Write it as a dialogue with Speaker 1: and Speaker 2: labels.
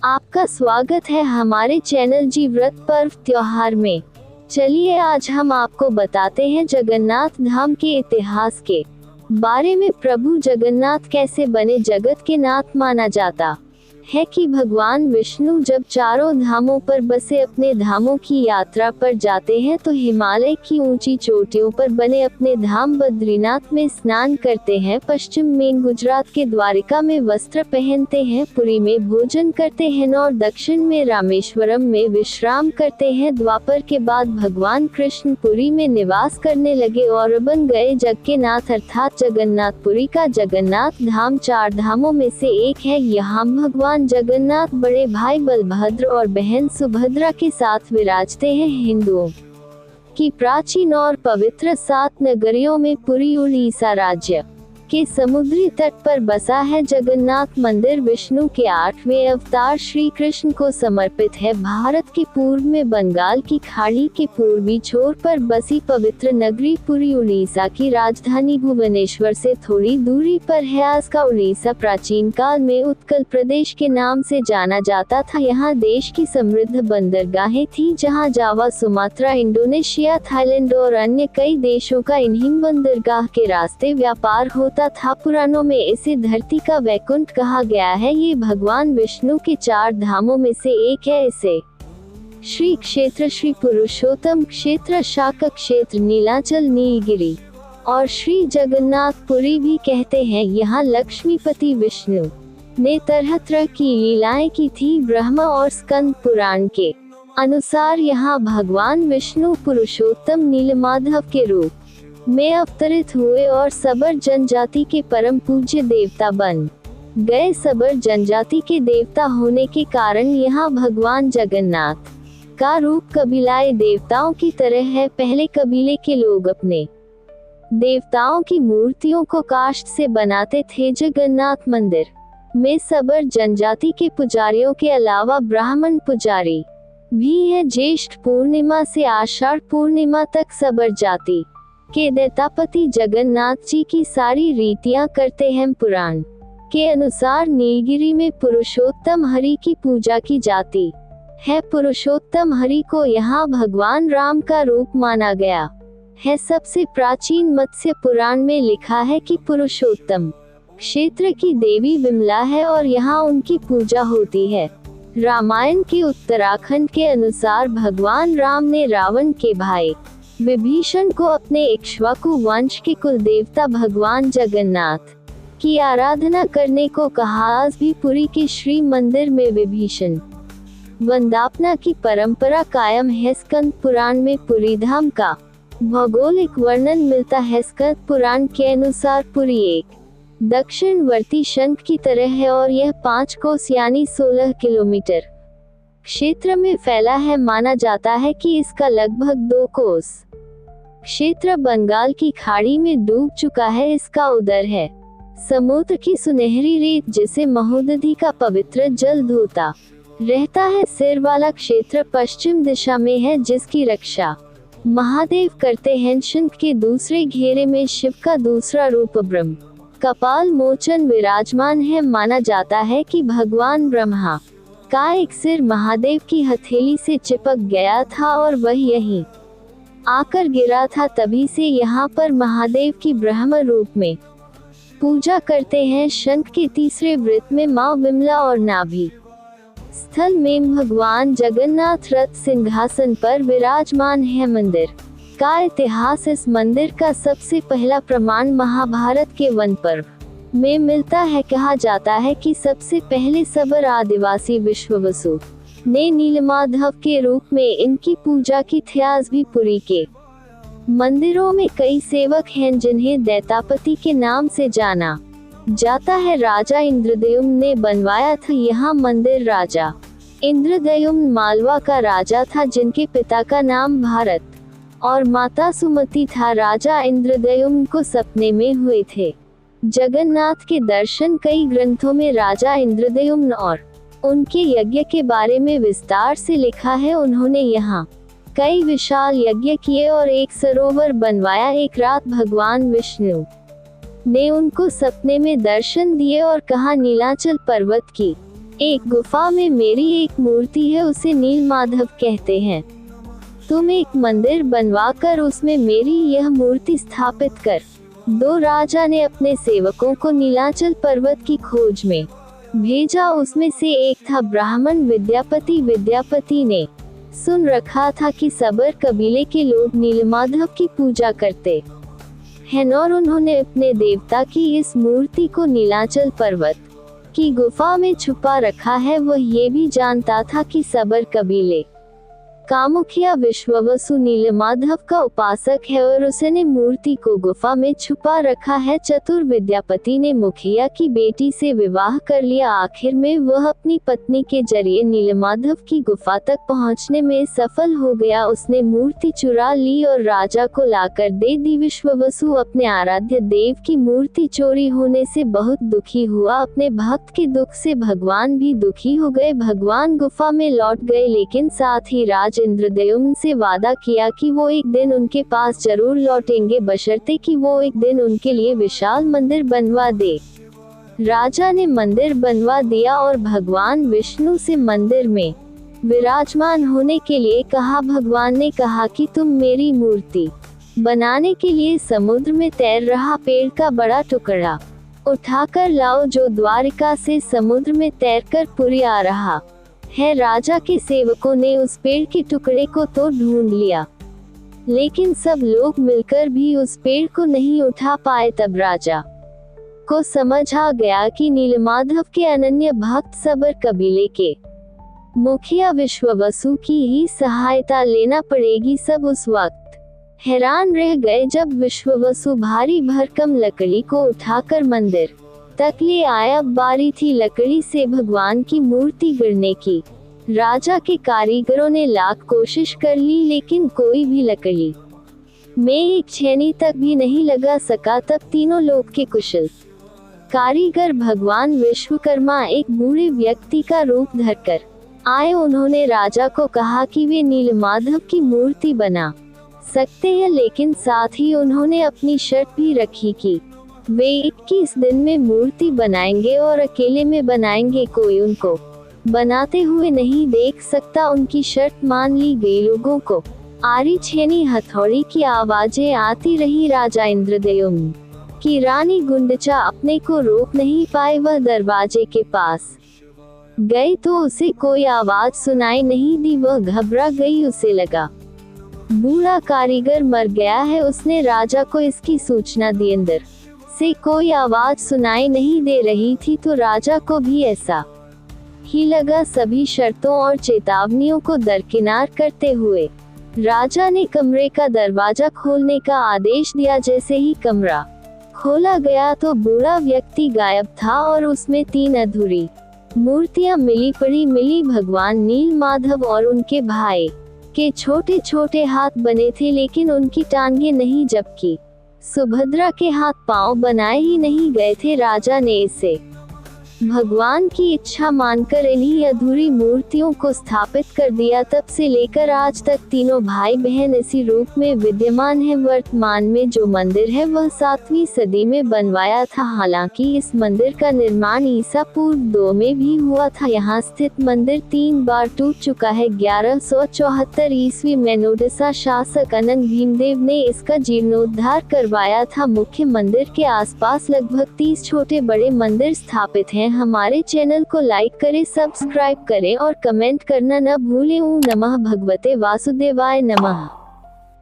Speaker 1: आपका स्वागत है हमारे चैनल जी व्रत पर्व त्योहार में। चलिए आज हम आपको बताते हैं जगन्नाथ धाम के इतिहास के बारे में। प्रभु जगन्नाथ कैसे बने जगत के नाथ माना जाता है कि भगवान विष्णु जब चारों धामों पर बसे अपने धामों की यात्रा पर जाते हैं तो हिमालय की ऊंची चोटियों पर बने अपने धाम बद्रीनाथ में स्नान करते हैं, पश्चिम में गुजरात के द्वारिका में वस्त्र पहनते हैं, पुरी में भोजन करते हैं और दक्षिण में रामेश्वरम में विश्राम करते हैं। द्वापर के बाद भगवान कृष्ण पुरी में निवास करने लगे और बन गए जग के नाथ अर्थात जगन्नाथपुरी का जगन्नाथ धाम चार धामों में से एक है। यहाँ भगवान जगन्नाथ बड़े भाई बलभद्र और बहन सुभद्रा के साथ विराजते हैं। हिंदुओं की प्राचीन और पवित्र 7 नगरियों में पुरी उड़ीसा राज्य के समुद्री तट पर बसा है। जगन्नाथ मंदिर विष्णु के 8वें अवतार श्री कृष्ण को समर्पित है। भारत के पूर्व में बंगाल की खाड़ी के पूर्वी छोर पर बसी पवित्र नगरी पुरी उड़ीसा की राजधानी भुवनेश्वर से थोड़ी दूरी पर है। आज का उड़ीसा प्राचीन काल में उत्कल प्रदेश के नाम से जाना जाता था। यहाँ देश की समृद्ध बंदरगाहें थी जहाँ जावा, सुमात्रा, इंडोनेशिया, थाईलैंड और अन्य कई देशों का इन्हीं बंदरगाह के रास्ते व्यापार होता था। पुराणों में इसे धरती का वैकुंठ कहा गया है। ये भगवान विष्णु के 4 धामों में से एक है। इसे श्री क्षेत्र, श्री पुरुषोत्तम क्षेत्र, शाक क्षेत्र, नीलाचल, नीलगिरी और श्री जगन्नाथपुरी भी कहते हैं। यहाँ लक्ष्मीपति विष्णु ने तरह तरह की लीलाएं की थी। ब्रह्मा और स्कंद पुराण के अनुसार यहाँ भगवान विष्णु पुरुषोत्तम नीलमाधव के रूप में अवतरित हुए और सबर जनजाति के परम पूज्य देवता बन गए। सबर जनजाति के देवता होने के कारण यहाँ भगवान जगन्नाथ का रूप कबीलाए देवताओं की तरह है। पहले कबीले के लोग अपने देवताओं की मूर्तियों को काष्ठ से बनाते थे। जगन्नाथ मंदिर में सबर जनजाति के पुजारियों के अलावा ब्राह्मण पुजारी भी है। ज्येष्ठ पूर्णिमा से आषाढ़ पूर्णिमा तक सबर जाति के दैतापति जगन्नाथ जी की सारी रीतियां करते हैं। पुराण के अनुसार नीलगिरी में पुरुषोत्तम हरि की पूजा की जाती है। पुरुषोत्तम हरि को यहाँ भगवान राम का रूप माना गया है। सबसे प्राचीन मत्स्य पुराण में लिखा है कि पुरुषोत्तम क्षेत्र की देवी विमला है और यहाँ उनकी पूजा होती है। रामायण के उत्तराखंड के अनुसार भगवान राम ने रावण के भाई विभीषण को अपने इक्ष्वाकु वंश के कुल देवता भगवान जगन्नाथ की आराधना करने को कहा। आज भी पुरी के श्री मंदिर में विभीषण वंदापना की परंपरा कायम है। स्कंद पुराण में पुरी धाम का भौगोलिक वर्णन मिलता है। स्कंद पुराण के अनुसार पुरी एक दक्षिणवर्ती शंख की तरह है और यह 5 कोस यानी 16 किलोमीटर क्षेत्र में फैला है। माना जाता है कि इसका लगभग 2 कोस क्षेत्र बंगाल की खाड़ी में डूब चुका है। इसका उदर है समुद्र की सुनहरी रेत जिसे महोदधि का पवित्र जल धोता रहता है। सिर वाला क्षेत्र पश्चिम दिशा में है जिसकी रक्षा महादेव करते हैं। शंख के दूसरे घेरे में शिव का दूसरा रूप ब्रह्म कपाल मोचन विराजमान है। माना जाता है कि भगवान ब्रह्मा का एक सिर महादेव की हथेली से चिपक गया था और वह यहीं आकर गिरा था। तभी से यहाँ पर महादेव की ब्रह्म रूप में पूजा करते हैं। शंख के तीसरे वृत्त में माँ विमला और नाभि स्थल में भगवान जगन्नाथ रथ सिंहासन पर विराजमान है। मंदिर का इतिहास। इस मंदिर का सबसे पहला प्रमाण महाभारत के वन पर्व में मिलता है। कहा जाता है कि सबसे पहले सबर आदिवासी विश्ववसु ने नीलमाधव के रूप में इनकी पूजा की थी। आज भी पुरी के मंदिरों में कई सेवक हैं जिन्हें दैतापति के नाम से जाना जाता है। राजा इंद्रद्युम्न ने बनवाया था यहाँ मंदिर। राजा इंद्रद्युम्न मालवा का राजा था जिनके पिता का नाम भारत और माता सुमति था। राजा इंद्रद्युम्न को सपने में हुए थे जगन्नाथ के दर्शन। कई ग्रंथों में राजा इंद्रद्युम्न और उनके यज्ञ के बारे में विस्तार से लिखा है। उन्होंने यहाँ कई विशाल यज्ञ किए और एक सरोवर बनवाया। एक रात भगवान विष्णु ने उनको सपने में दर्शन दिए और कहा नीलाचल पर्वत की एक गुफा में मेरी एक मूर्ति है, उसे नीलमाधव कहते हैं। तुम एक मंदिर बनवाकर उसमें मेरी यह मूर्ति स्थापित कर। दो राजा ने अपने सेवकों को नीलाचल पर्वत की खोज में भेजा। उसमें से एक था ब्राह्मण विद्यापति। विद्यापति ने सुन रखा था कि सबर कबीले के लोग नीलमाधव की पूजा करते हैं और उन्होंने अपने देवता की इस मूर्ति को नीलाचल पर्वत की गुफा में छुपा रखा है। वह ये भी जानता था कि सबर कबीले का मुखिया विश्ववसु नीलमाधव का उपासक है और उसने मूर्ति को गुफा में छुपा रखा है। चतुर विद्यापति ने मुखिया की बेटी से विवाह कर लिया। आखिर में वह अपनी पत्नी के जरिए नीलमाधव की गुफा तक पहुंचने में सफल हो गया। उसने मूर्ति चुरा ली और राजा को लाकर दे दी। विश्ववसु अपने आराध्य देव की मूर्ति चोरी होने से बहुत दुखी हुआ। अपने भक्त के दुख से भगवान भी दुखी हो गए। भगवान गुफा में लौट गए, लेकिन साथ ही राज इंद्रद्युम्न से वादा किया कि वो एक दिन उनके पास जरूर लौटेंगे, बशर्ते कि वो एक दिन उनके लिए विशाल मंदिर बनवा दे। राजा ने मंदिर बनवा दिया और भगवान विष्णु से मंदिर में विराजमान होने के लिए कहा। भगवान ने कहा कि तुम मेरी मूर्ति बनाने के लिए समुद्र में तैर रहा पेड़ का बड़ा टुकड़ा उठाकर लाओ, जो द्वारिका से समुद्र में तैरकर पुरी आ रहा है। राजा के सेवकों ने उस पेड़ के टुकड़े को तो ढूंढ लिया, लेकिन सब लोग मिलकर भी उस पेड़ को नहीं उठा पाए। तब राजा को समझ आ गया कि नीलमाधव के अनन्य भक्त सबर कबीले के मुखिया विश्ववसु की ही सहायता लेना पड़ेगी। सब उस वक्त हैरान रह गए जब विश्ववसु भारी भरकम लकड़ी को उठाकर मंदिर तक ले आया। बारी थी लकड़ी से भगवान की मूर्ति गिरने की। राजा के कारीगरों ने लाख कोशिश कर ली, लेकिन कोई भी लकड़ी में एक छेनी तक भी नहीं लगा सका। तब तीनों लोक के कुशल कारीगर भगवान विश्वकर्मा एक बूढ़े व्यक्ति का रूप धरकर आए। उन्होंने राजा को कहा कि वे नीलमाधव की मूर्ति बना सकते हैं, लेकिन साथ ही उन्होंने अपनी शर्त भी रखी कि वे 21 दिन में मूर्ति बनाएंगे और अकेले में बनाएंगे, कोई उनको बनाते हुए नहीं देख सकता। उनकी शर्त मान ली गई। लोगों को आरी छेनी हथौड़ी की आवाजें आती रही। राजा इंद्रद्युम्न की रानी गुंडचा अपने को रोक नहीं पाए। वह दरवाजे के पास गई तो उसे कोई आवाज सुनाई नहीं दी। वह घबरा गई। उसे लगा बूढ़ा कारीगर मर गया है। उसने राजा को इसकी सूचना दी। अंदर से कोई आवाज सुनाई नहीं दे रही थी, तो राजा को भी ऐसा ही लगा। सभी शर्तों और चेतावनियों को दरकिनार करते हुए राजा ने कमरे का दरवाजा खोलने का आदेश दिया। जैसे ही कमरा खोला गया तो बूढ़ा व्यक्ति गायब था और उसमें 3 अधूरी मूर्तियां मिली भगवान नीलमाधव और उनके भाई के छोटे छोटे हाथ बने थे, लेकिन उनकी टांगें नहीं, जबकि सुभद्रा के हाथ पांव बनाए ही नहीं गए थे। राजा ने इसे भगवान की इच्छा मानकर इन्हीं अधूरी मूर्तियों को स्थापित कर दिया। तब से लेकर आज तक तीनों भाई बहन इसी रूप में विद्यमान हैं। वर्तमान में जो मंदिर है वह 7वीं सदी में बनवाया था। हालांकि इस मंदिर का निर्माण ईसा पूर्व 2 में भी हुआ था। यहाँ स्थित मंदिर 3 बार टूट चुका है। 1174 ईस्वी में ओडिशा शासक अनंग भीमदेव ने इसका जीर्णोद्धार करवाया था। मुख्य मंदिर के आसपास लगभग 30 छोटे बड़े मंदिर स्थापित हैं। हमारे चैनल को लाइक करें, सब्सक्राइब करें और कमेंट करना न भूलें। ओम नमः भगवते वासुदेवाय नमः।